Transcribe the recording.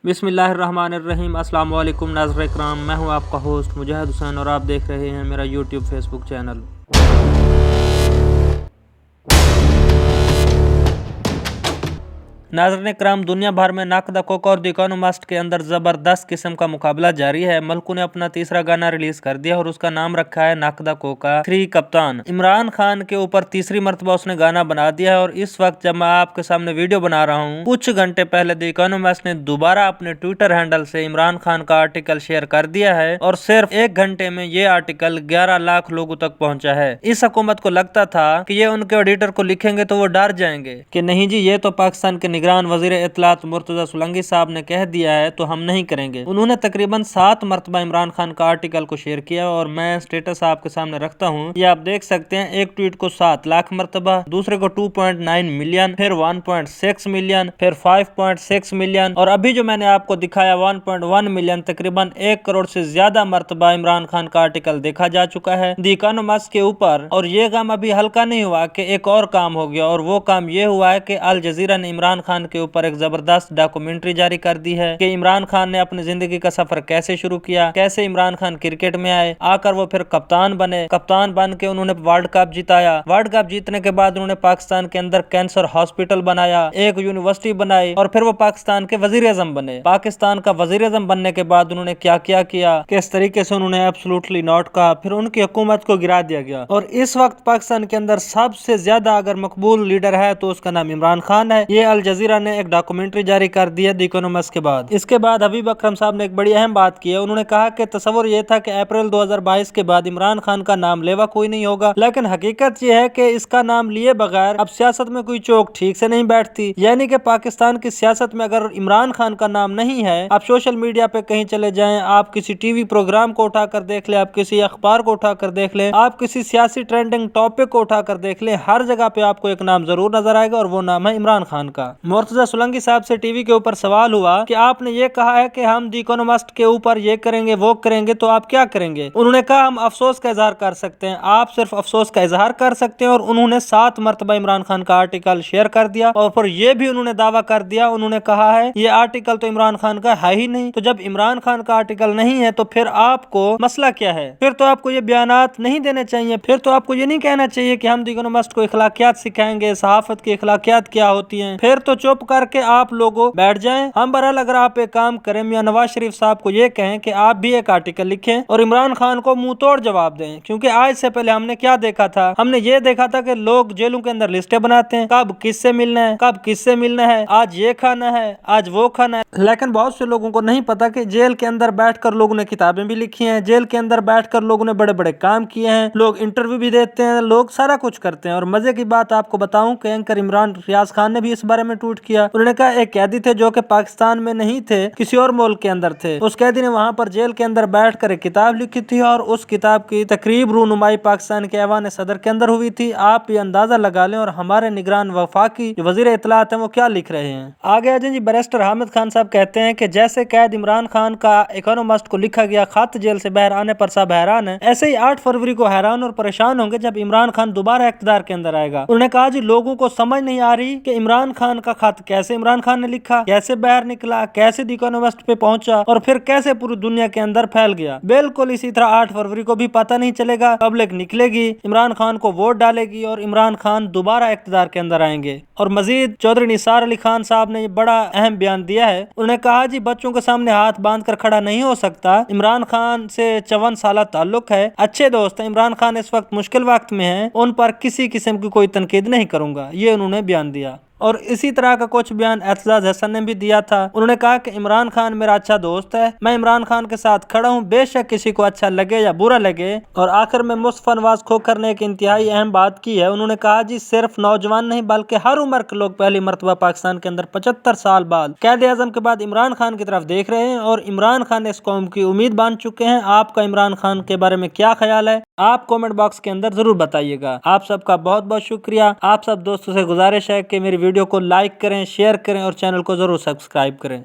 बिस्मिल्लाहिर्रहमानिर्रहीम। अस्सलाम वालेकुम नाज़रीन इकराम, मैं हूं आपका होस्ट मुजाहिद हुसैन और आप देख रहे हैं मेरा यूट्यूब फेसबुक चैनल। नाज़रीन इकराम, दुनिया भर में नक द कोक और द इकोनॉमिस्ट के अंदर ज़बरदस्त किस्म का मुकाबला जारी है। मल्कू ने अपना तीसरा गाना रिलीज कर दिया और उसका नाम रखा है नक द कोका 3 कप्तान। इमरान खान के ऊपर तीसरी मरतबा उसने गाना बना दिया है और इस वक्त जब मैं आपके सामने वीडियो बना रहा हूँ, कुछ घंटे पहले द इकोनॉमिस्ट ने दोबारा अपने ट्विटर हैंडल से इमरान खान का आर्टिकल शेयर कर दिया है और सिर्फ 1 घंटे में ये आर्टिकल 11 लाख लोगों तक पहुंचा है। इस हुकूमत को लगता था कि ये उनके एडिटर को लिखेंगे तो वो डर जाएंगे कि नहीं जी, ये तो पाकिस्तान के निगरान वजीर इत्तलात मुर्तजा सुलंगी साहब ने कह दिया है तो हम नहीं करेंगे। उन्होंने तकरीबन 7 मरतबा इमरान खान का आर्टिकल को शेयर किया और मैं स्टेटस आपके सामने रखता हूँ। ये आप देख सकते हैं, एक ट्वीट को 7 लाख मरतबा, दूसरे को 2.9 मिलियन, फिर 1.6 मिलियन, फिर 5.6 मिलियन और अभी जो मैंने आपको दिखाया 1.1 मिलियन, तकरीबन 1 करोड़ से ज्यादा मरतबा इमरान खान का आर्टिकल देखा जा चुका है द इकोनॉमिस्ट के ऊपर। और ये काम अभी हल्का नहीं हुआ कि एक और काम हो गया, और वो काम ये हुआ है कि अल जजीरा ने इमरान खान के ऊपर एक जबरदस्त डॉक्यूमेंट्री जारी कर दी है कि इमरान खान ने अपनी जिंदगी का सफर कैसे शुरू किया, कैसे इमरान खान क्रिकेट में आए, आकर वो फिर कप्तान बने, कप्तान बन के उन्होंने वर्ल्ड कप जिताया, वर्ल्ड कप जीतने के बाद उन्होंने पाकिस्तान के अंदर कैंसर हॉस्पिटल बनाया, एक यूनिवर्सिटी बनाई और फिर वो पाकिस्तान के वजीर आजम बने। पाकिस्तान का वजीर आजम बनने के बाद उन्होंने क्या क्या किया, किस तरीके से उन्होंने एब्सोल्युटली नॉट कहा, फिर उनकी हुकूमत को गिरा दिया गया। और इस वक्त पाकिस्तान के अंदर सबसे ज्यादा अगर मकबूल लीडर है तो उसका नाम इमरान खान है। ये अल जजीरा ने एक डॉक्यूमेंट्री जारी कर दी है द इकोनॉमिस्ट के बाद। इसके बाद हबीब अकरम साहब ने एक बड़ी अहम बात की है। उन्होंने कहा कि तस्वर ये था कि अप्रैल 2022 के बाद इमरान खान का नाम लेवा कोई नहीं होगा, लेकिन हकीकत ये है कि इसका नाम लिए बगैर अब सियासत में कोई चौक ठीक से नहीं बैठती। यानी कि पाकिस्तान की सियासत में अगर इमरान खान का नाम नहीं है, आप सोशल मीडिया पे कहीं चले जाएं, आप किसी टीवी प्रोग्राम को उठाकर देख ले, आप किसी अखबार को उठाकर देख ले, आप किसी सियासी ट्रेंडिंग टॉपिक को उठाकर देख ले, हर जगह पे आपको एक नाम जरूर नजर आएगा और वो नाम है इमरान खान का। मुर्तजा सुलंगी साहब से टीवी के ऊपर सवाल हुआ कि आपने ये कहा है कि हम द इकोनॉमिस्ट के ऊपर ये करेंगे वो करेंगे, तो आप क्या करेंगे? उन्होंने कहा हम अफसोस का इजहार कर सकते हैं। आप सिर्फ अफसोस का इजहार कर सकते हैं। और उन्होंने 7 मरतबा इमरान खान का आर्टिकल शेयर कर दिया और फिर ये भी उन्होंने दावा कर दिया, उन्होंने कहा है ये आर्टिकल तो इमरान खान का है ही नहीं। तो जब इमरान खान का आर्टिकल नहीं है तो फिर आपको मसला क्या है? फिर तो आपको ये बयानात नहीं देने चाहिए, फिर तो आपको ये नहीं कहना चाहिए कि हम द इकोनॉमिस्ट को इखलाकियात सिखाएंगे, सहाफत की इखलाकियात क्या होती है। फिर तो चुप करके आप लोगों बैठ जाएं। हम बहरहाल अगर आप एक काम करें, मियां नवाज शरीफ साहब को ये कहें कि आप भी एक आर्टिकल लिखें और इमरान खान को मुंह तोड़ जवाब दें, क्योंकि आज से पहले हमने क्या देखा था? हमने ये देखा था कि लोग जेलों के अंदर लिस्टें बनाते हैं, कब किससे मिलना है, कब किससे मिलना है, आज ये खाना है, आज वो खाना है। लेकिन बहुत से लोगों को नहीं पता कि जेल के अंदर बैठकर लोगों ने किताबें भी लिखी हैं, जेल के अंदर बैठकर लोगों ने बड़े बड़े काम किए हैं, लोग इंटरव्यू भी देते हैं, लोग सारा कुछ करते हैं। और मजे की बात आपको बताऊं कि एंकर इमरान रियाज खान ने भी इस बारे में ट्वीट किया। उन्होंने कहा एक कैदी थे जो कि पाकिस्तान में नहीं थे, किसी और मुल्क के अंदर थे, उस कैदी ने वहां पर जेल के अंदर बैठकर एक किताब लिखी थी और उस किताब की तकरीब रूनुमाई पाकिस्तान के ऐवान सदर के अंदर हुई थी। आप ये अंदाजा लगा लें और हमारे निगरान वफाकी वजीर इत्तलात हैं वो क्या लिख रहे हैं। आगे अजय जी, बैरिस्टर हामिद खान साहब कहते हैं कि जैसे कैद इमरान खान का इकोनॉमिस्ट को लिखा गया खत जेल से बाहर आने पर सब हैरान है, ऐसे ही 8 फरवरी को हैरान और परेशान होंगे जब इमरान खान दोबारा इख्तियार के अंदर आएगा। उन्होंने कहा जी लोगों को समझ नहीं आ रही कि इमरान खान का खत कैसे इमरान खान ने लिखा, कैसे बाहर निकला, कैसे द इकोनॉमिस्ट पे पहुंचा और फिर कैसे पूरी दुनिया के अंदर फैल गया। बिल्कुल इसी तरह 8 फरवरी को भी पता नहीं चलेगा, पब्लिक निकलेगी, इमरान खान को वोट डालेगी और इमरान खान दोबारा इख्तियार के अंदर आएंगे। और मजीद चौधरी निसार अली खान साहब ने ये बड़ा अहम बयान दिया है। उन्होंने कहा जी बच्चों के सामने हाथ बांध कर खड़ा नहीं हो सकता, इमरान खान से 54 साल ताल्लुक है, अच्छे दोस्त हैं। इमरान खान इस वक्त मुश्किल वक्त में है, उन पर किसी किस्म की कोई तनकीद नहीं करूंगा, ये उन्होंने बयान दिया। और इसी तरह का कुछ बयान एतजाज हसन ने भी दिया था। उन्होंने कहा कि इमरान खान मेरा अच्छा दोस्त है, मैं इमरान खान के साथ खड़ा हूं, बेशक किसी को अच्छा लगे या बुरा लगे। और आखिर में मुस्तफा नवाज खोखर ने एक इंतहाई अहम बात की है। उन्होंने कहा जी सिर्फ नौजवान नहीं बल्कि हर उम्र के लोग पहली मरतबा पाकिस्तान के अंदर 75 साल बाद कैद आजम के बाद इमरान खान की तरफ देख रहे हैं और इमरान खान इस कौम की उम्मीद बन चुके हैं। आपका इमरान खान के बारे में क्या ख्याल है? आप कमेंट बॉक्स के अंदर जरूर बताइएगा। आप सबका बहुत बहुत शुक्रिया। आप सब दोस्तों से गुजारिश है कि मेरी वीडियो को लाइक करें, शेयर करें और चैनल को जरूर सब्सक्राइब करें।